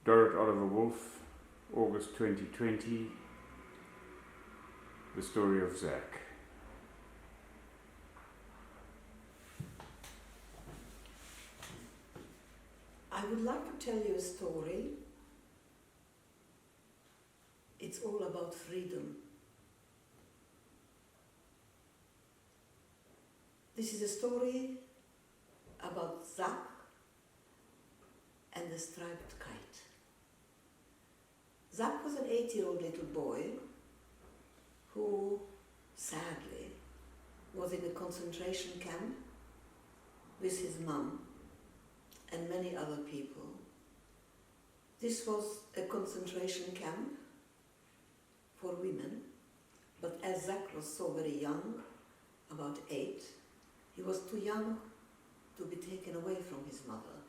Dorit Oliver-Wolff, August 2020, The Story of Zach. I would like to tell you a story. It's all about freedom. This is a story about Zach and the striped kite. Zach was an 8-year-old little boy who, sadly, was in a concentration camp with his mum and many other people. This was a concentration camp for women, but as Zach was so very young, about 8, he was too young to be taken away from his mother,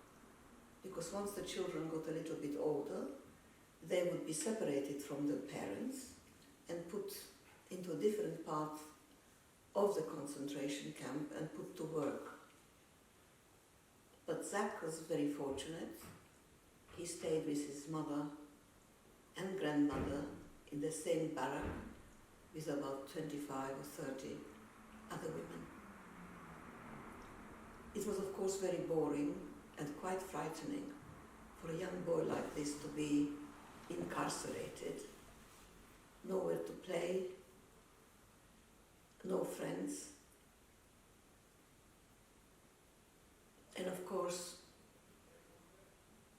because once the children got a little bit older, they would be separated from the parents and put into a different part of the concentration camp and put to work. But Zach was very fortunate. He stayed with his mother and grandmother in the same barrack with about 25 or 30 other women. It was of course very boring and quite frightening for a young boy like this to be incarcerated, nowhere to play, no friends, and of course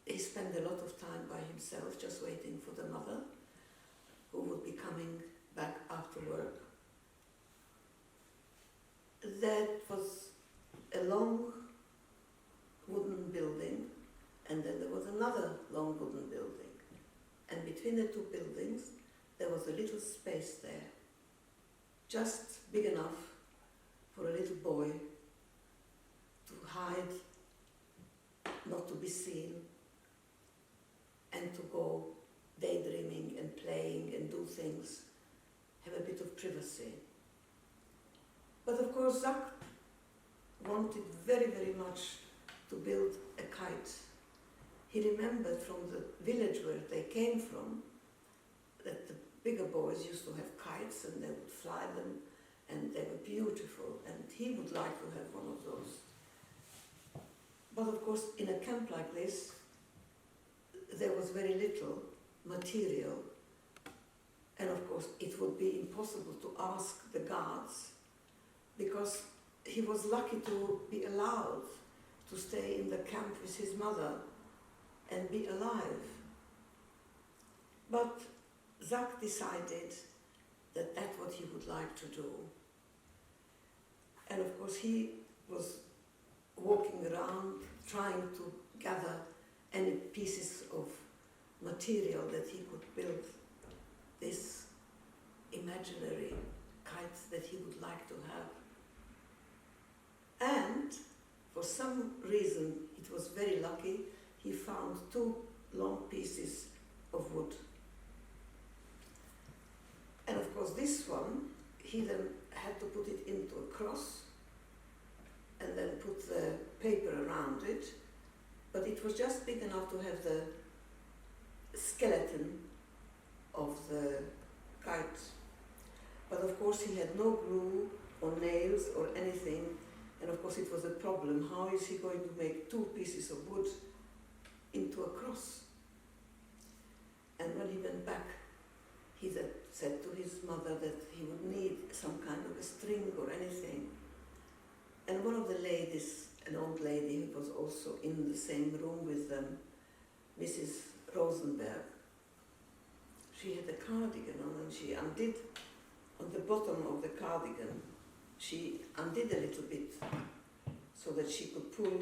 he spent a lot of time by himself just waiting for the mother who would be coming back after work. That was a long wooden building, and then there was another long wooden building. And between the two buildings, there was a little space there, just big enough for a little boy to hide, not to be seen, and to go daydreaming and playing and do things, have a bit of privacy. But of course, Zach wanted very, very much to build a kite. He remembered from the village where they came from that the bigger boys used to have kites and they would fly them and they were beautiful, and he would like to have one of those. But of course, in a camp like this, there was very little material, and of course it would be impossible to ask the guards, because he was lucky to be allowed to stay in the camp with his mother and be alive. But Zach decided that that's what he would like to do. And of course he was walking around trying to gather any pieces of material that he could build this imaginary kite that he would like to have. And for some reason, it was very lucky, he found 2 long pieces of wood. And of course this one, he then had to put it into a cross and then put the paper around it, but it was just big enough to have the skeleton of the kite. But of course he had no glue or nails or anything, and of course it was a problem. How is he going to make 2 pieces of wood into a cross? And when he went back, he said to his mother that he would need some kind of a string or anything. And one of the ladies, an old lady who was also in the same room with them, Mrs. Rosenberg, she had a cardigan on, and she undid, on the bottom of the cardigan, she undid a little bit so that she could pull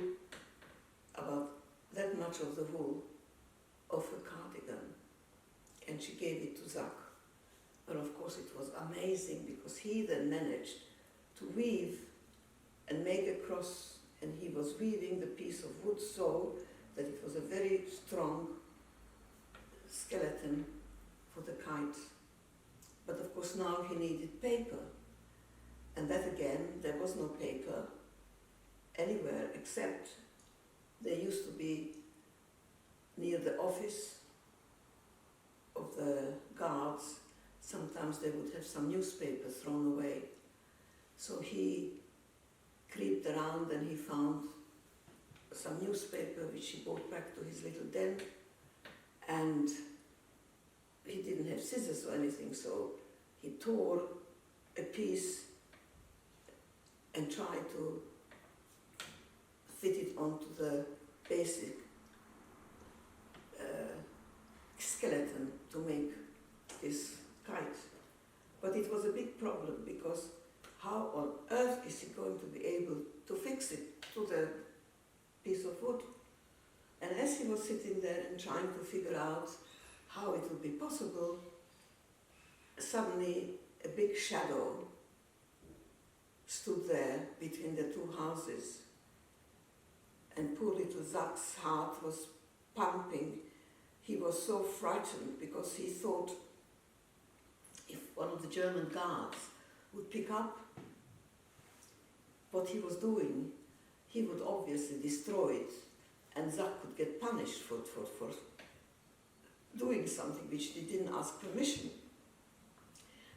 about that much of the wool off her cardigan, and she gave it to Zach. But of course it was amazing, because he then managed to weave and make a cross, and he was weaving the piece of wood so that it was a very strong skeleton for the kite. But of course now he needed paper, and that again, there was no paper anywhere except there used to be near the office of the guards, sometimes they would have some newspaper thrown away. So he creeped around and he found some newspaper which he brought back to his little den, and he didn't have scissors or anything, so he tore a piece and tried to fit it onto the basic skeleton to make this kite. But it was a big problem, because how on earth is he going to be able to fix it to the piece of wood? And as he was sitting there and trying to figure out how it would be possible, suddenly a big shadow stood there between the two houses. And poor little Zach's heart was pumping. He was so frightened because he thought if one of the German guards would pick up what he was doing, he would obviously destroy it, and Zach could get punished for doing something which he didn't ask permission.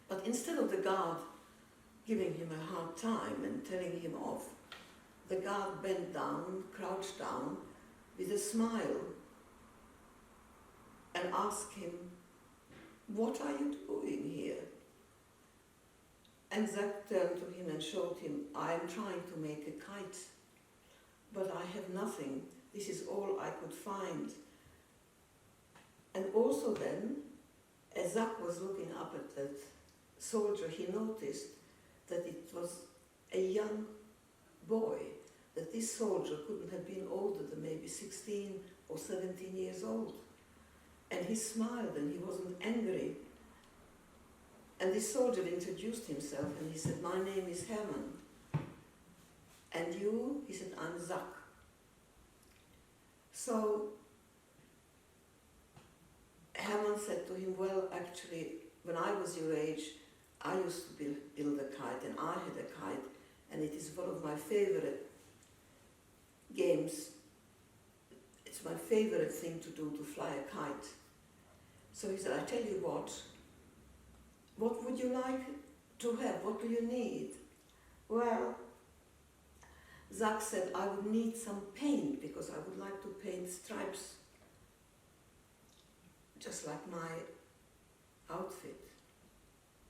But instead of the guard giving him a hard time and telling him off, the guard bent down, crouched down, with a smile, and asked him, "What are you doing here?" And Zach turned to him and showed him, "I am trying to make a kite, but I have nothing. This is all I could find." And also then, as Zach was looking up at that soldier, he noticed that it was a young boy, that this soldier couldn't have been older than maybe 16 or 17 years old. And he smiled and he wasn't angry. And this soldier introduced himself and he said, "My name is Herman." "And you?" He said, "I'm Zach." So Herman said to him, "Well, actually, when I was your age, I used to build a kite, and I had a kite, and it is one of my favorite games. It's my favorite thing to do, to fly a kite." So he said, "I tell you what would you like to have? What do you need?" Well, Zach said, "I would need some paint, because I would like to paint stripes just like my outfit.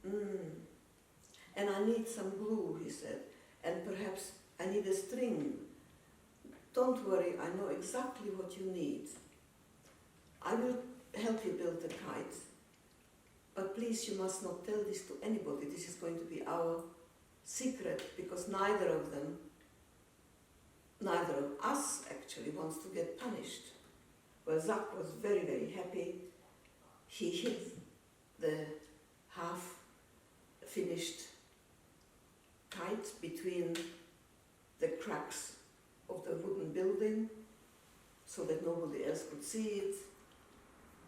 And I need some glue," he said, "and perhaps I need a string. Don't worry, I know exactly what you need. I will help you build the kite, but please, you must not tell this to anybody. This is going to be our secret, because neither of us actually wants to get punished." Well, Zach was very, very happy. He hid the half-finished kite between the cracks of the wooden building so that nobody else could see it,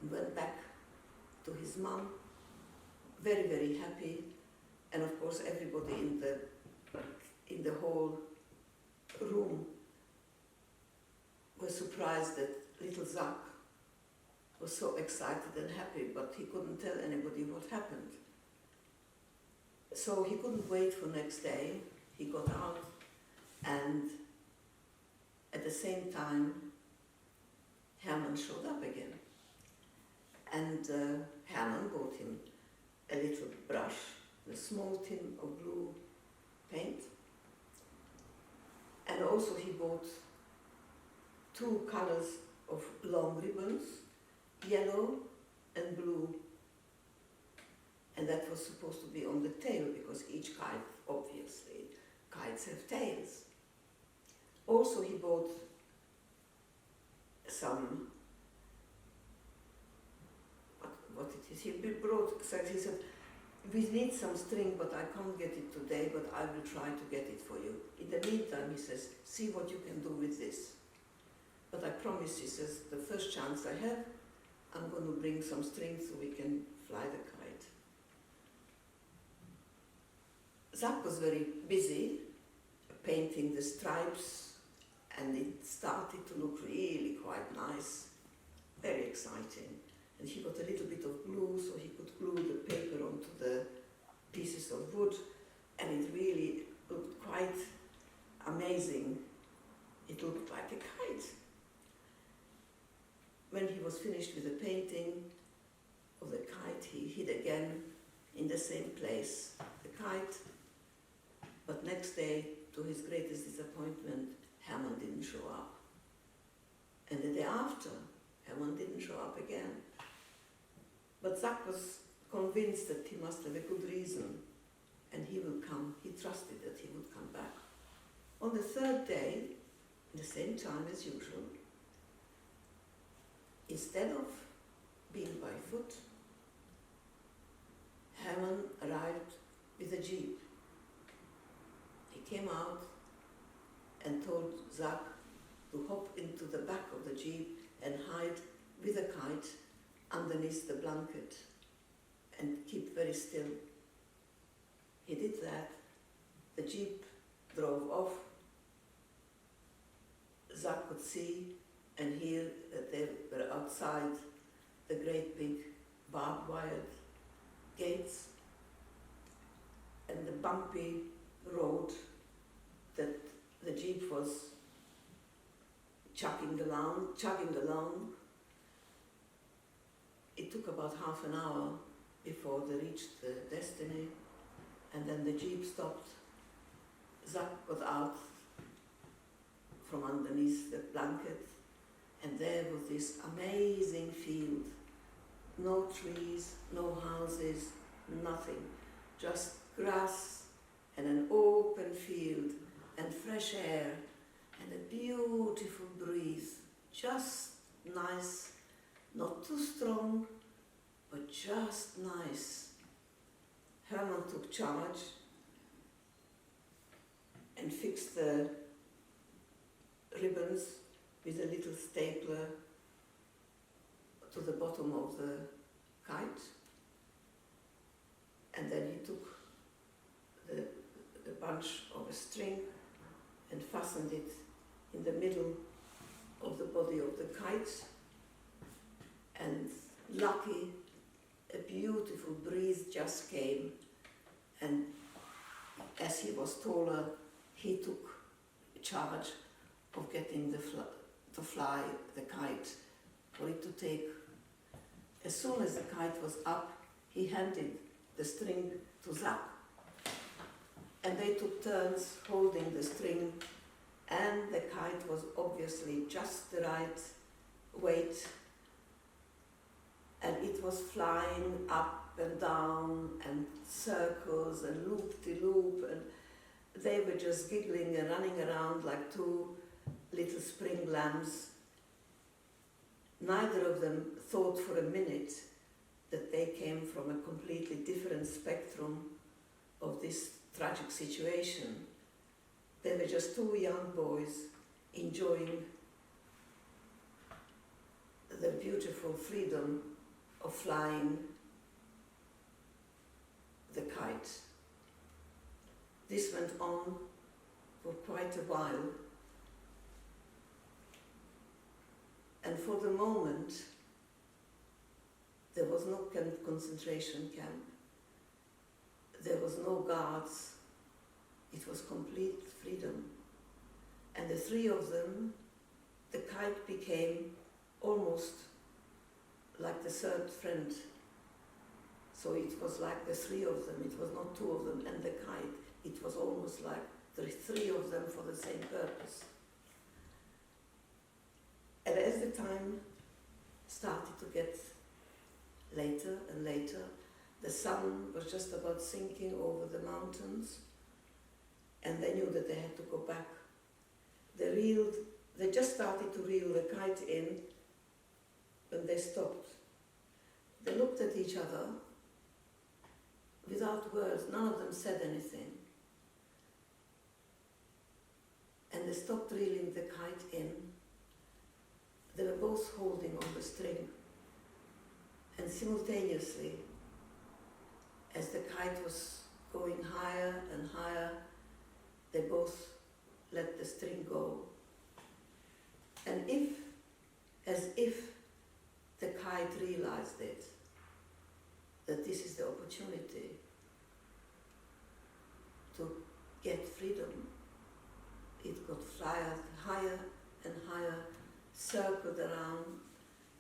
and went back to his mum, very, very happy. And of course everybody in the whole room was surprised that little Zach was so excited and happy, but he couldn't tell anybody what happened. So he couldn't wait for next day. He got out, and at the same time Herman showed up again. And Herman bought him a little brush, a small tin of blue paint, and also he bought 2 colors of long ribbons, yellow and blue, and that was supposed to be on the tail, because each kite, obviously, kites have tails. Also he bought some, what it is, he brought, so he said, "We need some string, but I can't get it today, but I will try to get it for you. In the meantime," he says, "see what you can do with this. But I promise," he says, "the first chance I have, I'm going to bring some string so we can fly the kite." Zach was very busy painting the stripes, and it started to look really quite nice, very exciting. and he got a little bit of glue so he could glue the paper onto the pieces of wood, and it really looked quite amazing. It looked like a kite. When he was finished with the painting of the kite, he hid again in the same place the kite, but next day, to his greatest disappointment, Hermann didn't show up. And the day after, Hermann didn't show up again. But Zach was convinced that he must have a good reason, and he will come. He trusted that he would come back. On the third day, the same time as usual, instead of being by foot, Hermann arrived with a jeep. He came out and told Zach to hop into the back of the jeep and hide with a kite underneath the blanket and keep very still. He did that. The jeep drove off. Zach could see and hear that they were outside the great big barbed wire gates and the bumpy road that the jeep was chugging along. It took about half an hour before they reached the destiny, and then the jeep stopped. Zach got out from underneath the blanket, and there was this amazing field. No trees, no houses, nothing. Just grass and an open field and fresh air and a beautiful breeze. Just nice, not too strong, but just nice. Hermann took charge and fixed the ribbons with a little stapler to the bottom of the kite, and then he took the bunch of a string and fastened it in the middle of the body of the kite, and lucky, a beautiful breeze just came, and as he was taller, he took charge of getting to fly the kite, for it to take. As soon as the kite was up, he handed the string to Zach, and they took turns holding the string, and the kite was obviously just the right weight, and it was flying up and down and circles and loop-de-loop, and they were just giggling and running around like two little spring lambs. Neither of them thought for a minute that they came from a completely different spectrum of this tragic situation. They were just two young boys enjoying the beautiful freedom of flying the kite. This went on for quite a while, and for the moment there was no concentration camp, there was no guards, it was complete freedom. And the three of them, the kite became almost like the third friend. So it was like the three of them, it was not two of them and the kite, it was almost like the three of them for the same purpose. And as the time started to get later and later, the sun was just about sinking over the mountains, and they knew that they had to go back. They just started to reel the kite in when they stopped. They looked at each other without words, none of them said anything. And they stopped reeling the kite in. They were both holding on the string, and simultaneously, as the kite was going higher and higher, they both let the string go. And as if the kite realized realized it, that this is the opportunity to get freedom, it got higher and higher, circled around,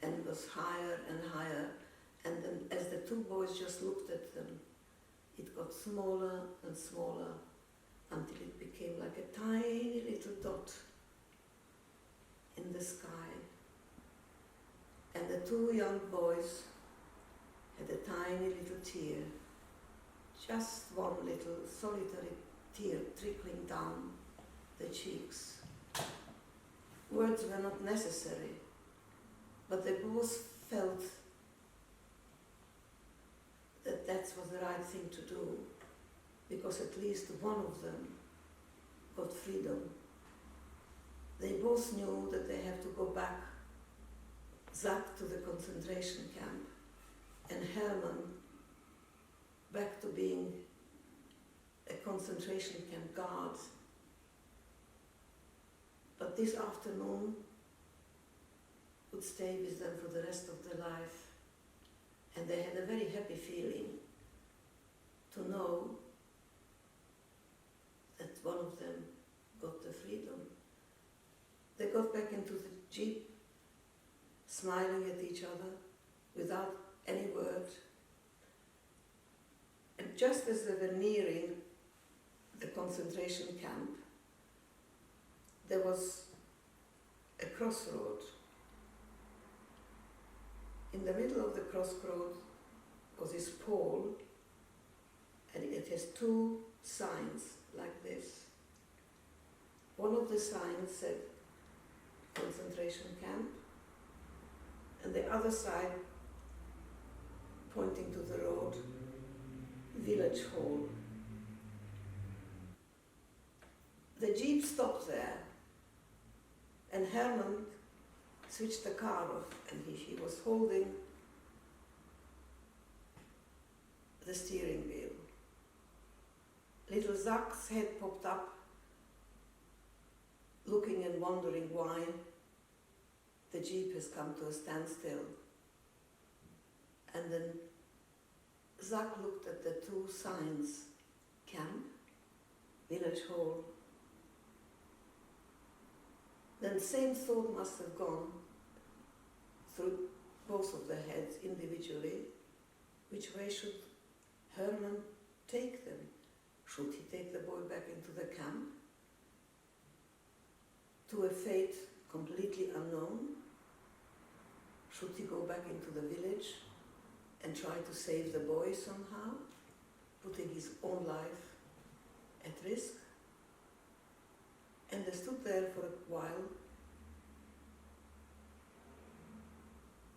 and was higher and higher. And then as the two boys just looked at them, it got smaller and smaller until it became like a tiny little dot in the sky. And the two young boys had a tiny little tear, just one little solitary tear trickling down the cheeks. Words were not necessary, but they both felt that that was the right thing to do, because at least one of them got freedom. They both knew that they have to go back, Zach to the concentration camp, and Herman back to being a concentration camp guard. But this afternoon would stay with them for the rest of their life. And they had a very happy feeling to know that one of them got the freedom. They got back into the jeep, smiling at each other without any word. And just as they were nearing the concentration camp, there was a crossroad. In the middle of the crossroad was this pole, and it has two signs like this. One of the signs said concentration camp, and the other side, pointing to the road, village hall. The jeep stopped there, and Herman switched the car off, and he was holding the steering wheel. Little Zach's head popped up, looking and wondering why the jeep has come to a standstill. And then Zach looked at the two signs, camp, village hall. Then same thought must have gone through both of their heads individually. Which way should Herman take them? Should he take the boy back into the camp to a fate completely unknown? Should he go back into the village and try to save the boy somehow, putting his own life at risk? And they stood there for a while,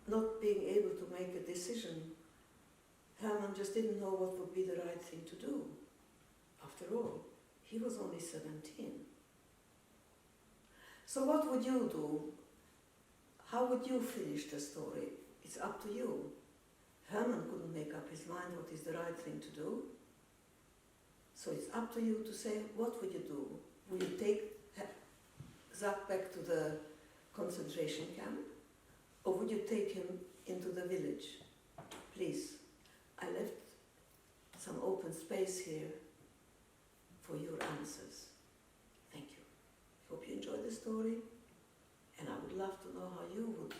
not being able to make a decision. Herman just didn't know what would be the right thing to do. After all, he was only 17. So what would you do? How would you finish the story? It's up to you. Herman couldn't make up his mind what is the right thing to do. So it's up to you to say, what would you do? Would you take Zach back to the concentration camp? Or would you take him into the village? Please, I left some open space here for your answers. Thank you. Hope you enjoyed the story, and I would love to know how you would